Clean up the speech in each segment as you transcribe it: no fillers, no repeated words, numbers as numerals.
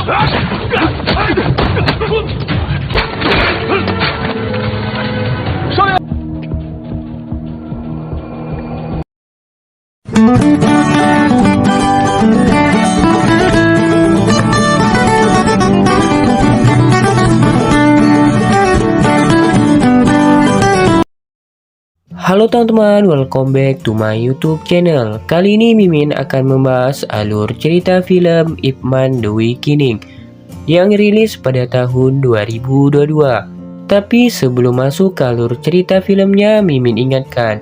Halo teman-teman, welcome back to my YouTube channel. Kali ini Mimin akan membahas alur cerita film Ip Man The Awakening yang rilis pada tahun 2022. Tapi sebelum masuk ke alur cerita filmnya, Mimin ingatkan,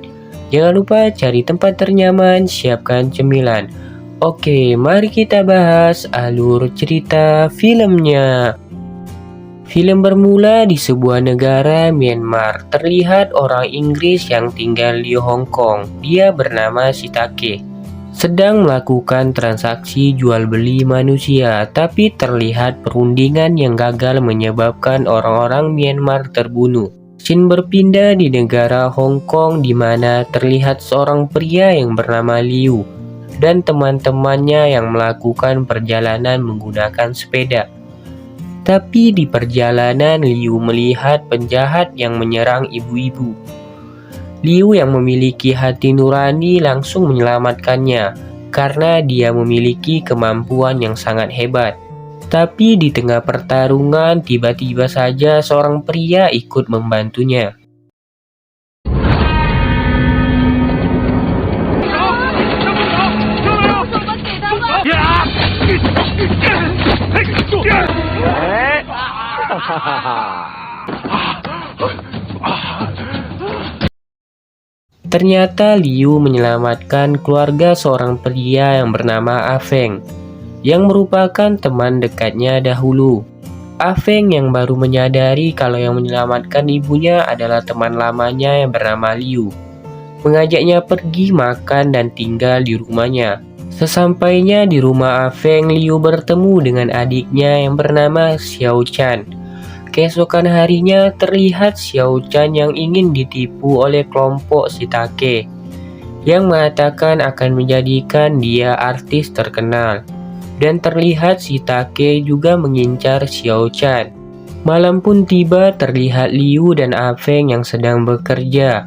jangan lupa cari tempat ternyaman, siapkan cemilan. Oke, mari kita bahas alur cerita filmnya. Film bermula di sebuah negara Myanmar. Terlihat orang Inggris yang tinggal di Hong Kong. Dia bernama Shiitake, sedang melakukan transaksi jual beli manusia, tapi terlihat perundingan yang gagal menyebabkan orang-orang Myanmar terbunuh. Scene berpindah di negara Hong Kong di mana terlihat seorang pria yang bernama Liu dan teman-temannya yang melakukan perjalanan menggunakan sepeda. Tapi di perjalanan Liu melihat penjahat yang menyerang ibu-ibu. Liu yang memiliki hati nurani langsung menyelamatkannya karena dia memiliki kemampuan yang sangat hebat. Tapi di tengah pertarungan tiba-tiba saja seorang pria ikut membantunya. Ternyata Liu menyelamatkan keluarga seorang pria yang bernama Afeng, yang merupakan teman dekatnya dahulu. Afeng yang baru menyadari kalau yang menyelamatkan ibunya adalah teman lamanya yang bernama Liu, mengajaknya pergi makan dan tinggal di rumahnya. Sesampainya di rumah Afeng, Liu bertemu dengan adiknya yang bernama Xiao Chan. Keesokan harinya terlihat Xiao Chan yang ingin ditipu oleh kelompok Shiitake yang mengatakan akan menjadikan dia artis terkenal. Dan terlihat Shiitake juga mengincar Xiao Chan. Malam pun tiba, terlihat Liu dan Afeng yang sedang bekerja.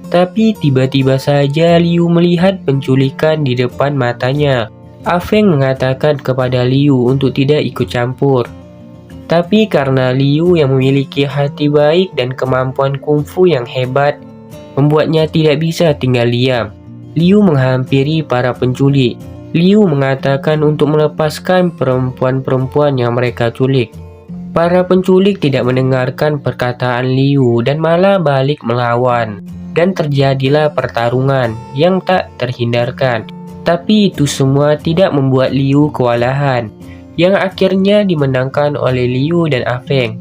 Tapi tiba-tiba saja Liu melihat penculikan di depan matanya. Afeng mengatakan kepada Liu untuk tidak ikut campur. Tapi karena Liu yang memiliki hati baik dan kemampuan kungfu yang hebat, membuatnya tidak bisa tinggal diam. Liu menghampiri para penculik. Liu mengatakan untuk melepaskan perempuan-perempuan yang mereka culik. Para penculik tidak mendengarkan perkataan Liu dan malah balik melawan. Dan terjadilah pertarungan yang tak terhindarkan. Tapi itu semua tidak membuat Liu kewalahan, yang akhirnya dimenangkan oleh Liu dan Afeng,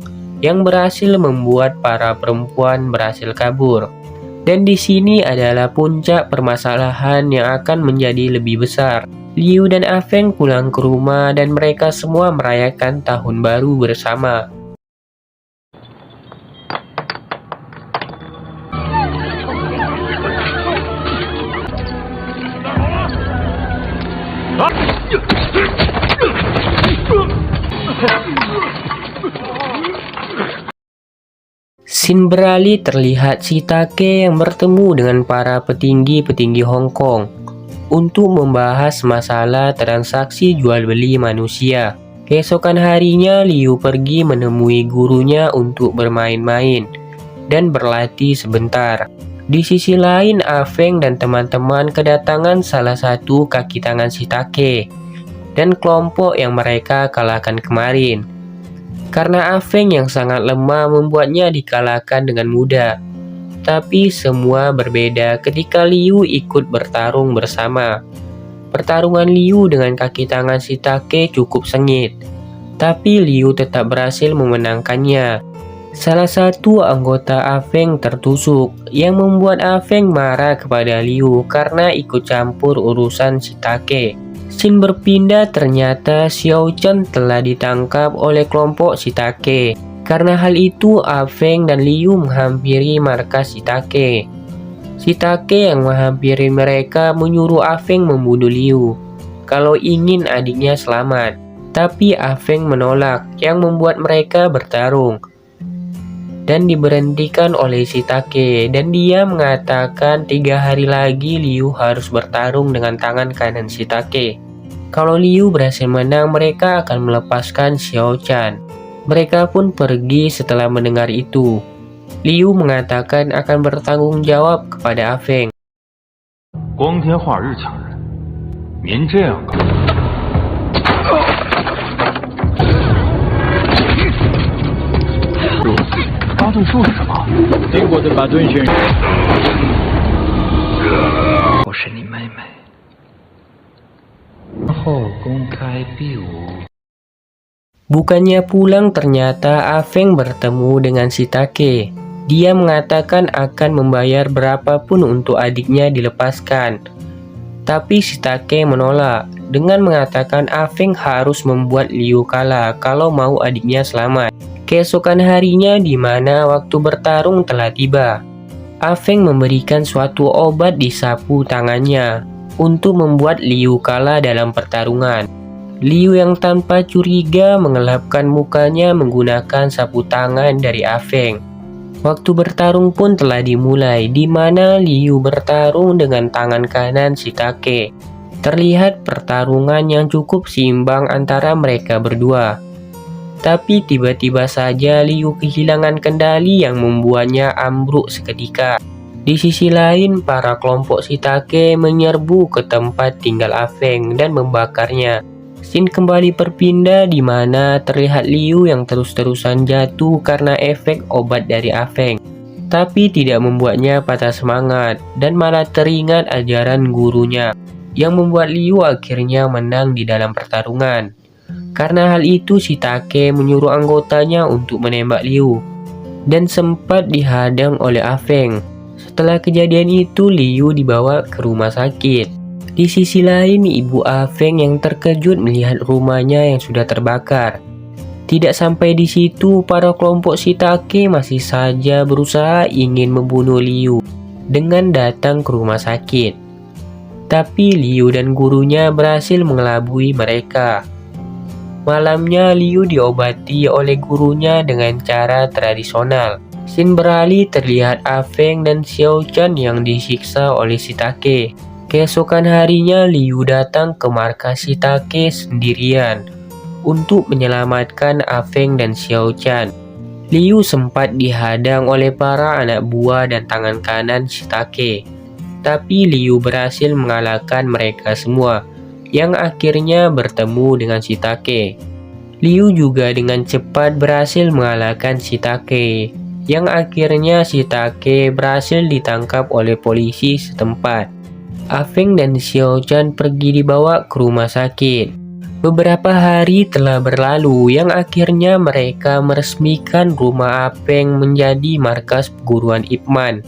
yang berhasil membuat para perempuan berhasil kabur. Dan di sini adalah puncak permasalahan yang akan menjadi lebih besar. Liu dan Afeng pulang ke rumah dan mereka semua merayakan tahun baru bersama. Scene beralih terlihat Shiitake yang bertemu dengan para petinggi-petinggi Hong Kong untuk membahas masalah transaksi jual beli manusia. Keesokan harinya Liu pergi menemui gurunya untuk bermain-main dan berlatih sebentar. Di sisi lain, Afeng dan teman-teman kedatangan salah satu kaki tangan Shiitake dan kelompok yang mereka kalahkan kemarin. Karena Afeng yang sangat lemah membuatnya dikalahkan dengan mudah. Tapi semua berbeda ketika Liu ikut bertarung bersama. Pertarungan Liu dengan kaki tangan Shiitake cukup sengit, tapi Liu tetap berhasil memenangkannya. Salah satu anggota Afeng tertusuk, yang membuat Afeng marah kepada Liu karena ikut campur urusan Shiitake. Scene berpindah, ternyata Xiao Chan telah ditangkap oleh kelompok Shiitake. Karena hal itu, Afeng dan Liu menghampiri markas Shiitake. Shiitake yang menghampiri mereka menyuruh Afeng membunuh Liu kalau ingin adiknya selamat. Tapi Afeng menolak, yang membuat mereka bertarung dan diberhentikan oleh Shitake, dan dia mengatakan 3 hari lagi Liu harus bertarung dengan tangan kanan Shitake. Kalau Liu berhasil menang, mereka akan melepaskan Xiao Chan. Mereka pun pergi setelah mendengar itu. Liu mengatakan akan bertanggung jawab kepada Afeng. 光天化日抢人，您这样干。巴顿说了什么？听过的巴顿先生，我是你妹妹。然后公开比武。 Bukannya pulang, ternyata Afeng bertemu dengan Shitake. Dia mengatakan akan membayar berapapun untuk adiknya dilepaskan. Tapi Shitake menolak dengan mengatakan Afeng harus membuat Liu kalah kalau mau adiknya selamat. Keesokan harinya, di mana waktu bertarung telah tiba, Afeng memberikan suatu obat di sapu tangannya untuk membuat Liu kalah dalam pertarungan. Liu yang tanpa curiga mengelapkan mukanya menggunakan sapu tangan dari Afeng. Waktu bertarung pun telah dimulai, di mana Liu bertarung dengan tangan kanan Shitake. Terlihat pertarungan yang cukup seimbang antara mereka berdua. Tapi tiba-tiba saja Liu kehilangan kendali yang membuatnya ambruk seketika. Di sisi lain, para kelompok Shitake menyerbu ke tempat tinggal Afeng dan membakarnya. Scene kembali berpindah, di mana terlihat Liu yang terus-terusan jatuh karena efek obat dari Afeng. Tapi tidak membuatnya patah semangat dan malah teringat ajaran gurunya, yang membuat Liu akhirnya menang di dalam pertarungan. Karena hal itu, Shitake menyuruh anggotanya untuk menembak Liu dan sempat dihadang oleh Afeng. Setelah kejadian itu, Liu dibawa ke rumah sakit. Di sisi lain, ibu Afeng yang terkejut melihat rumahnya yang sudah terbakar. Tidak sampai di situ, para kelompok Shitake masih saja berusaha ingin membunuh Liu dengan datang ke rumah sakit. Tapi Liu dan gurunya berhasil mengelabui mereka. Malamnya, Liu diobati oleh gurunya dengan cara tradisional. Scene beralih, terlihat Afeng dan Xiao Chan yang disiksa oleh Shitake. Keesokan harinya, Liu datang ke markas Shitake sendirian untuk menyelamatkan Afeng dan Xiao Chan. Liu sempat dihadang oleh para anak buah dan tangan kanan Shitake. Tapi Liu berhasil mengalahkan mereka semua, yang akhirnya bertemu dengan Shitake. Liu juga dengan cepat berhasil mengalahkan Shitake, yang akhirnya Shitake berhasil ditangkap oleh polisi setempat. Afeng dan Xiao Chan pergi dibawa ke rumah sakit. Beberapa hari telah berlalu, yang akhirnya mereka meresmikan rumah Afeng menjadi markas perguruan Ip Man.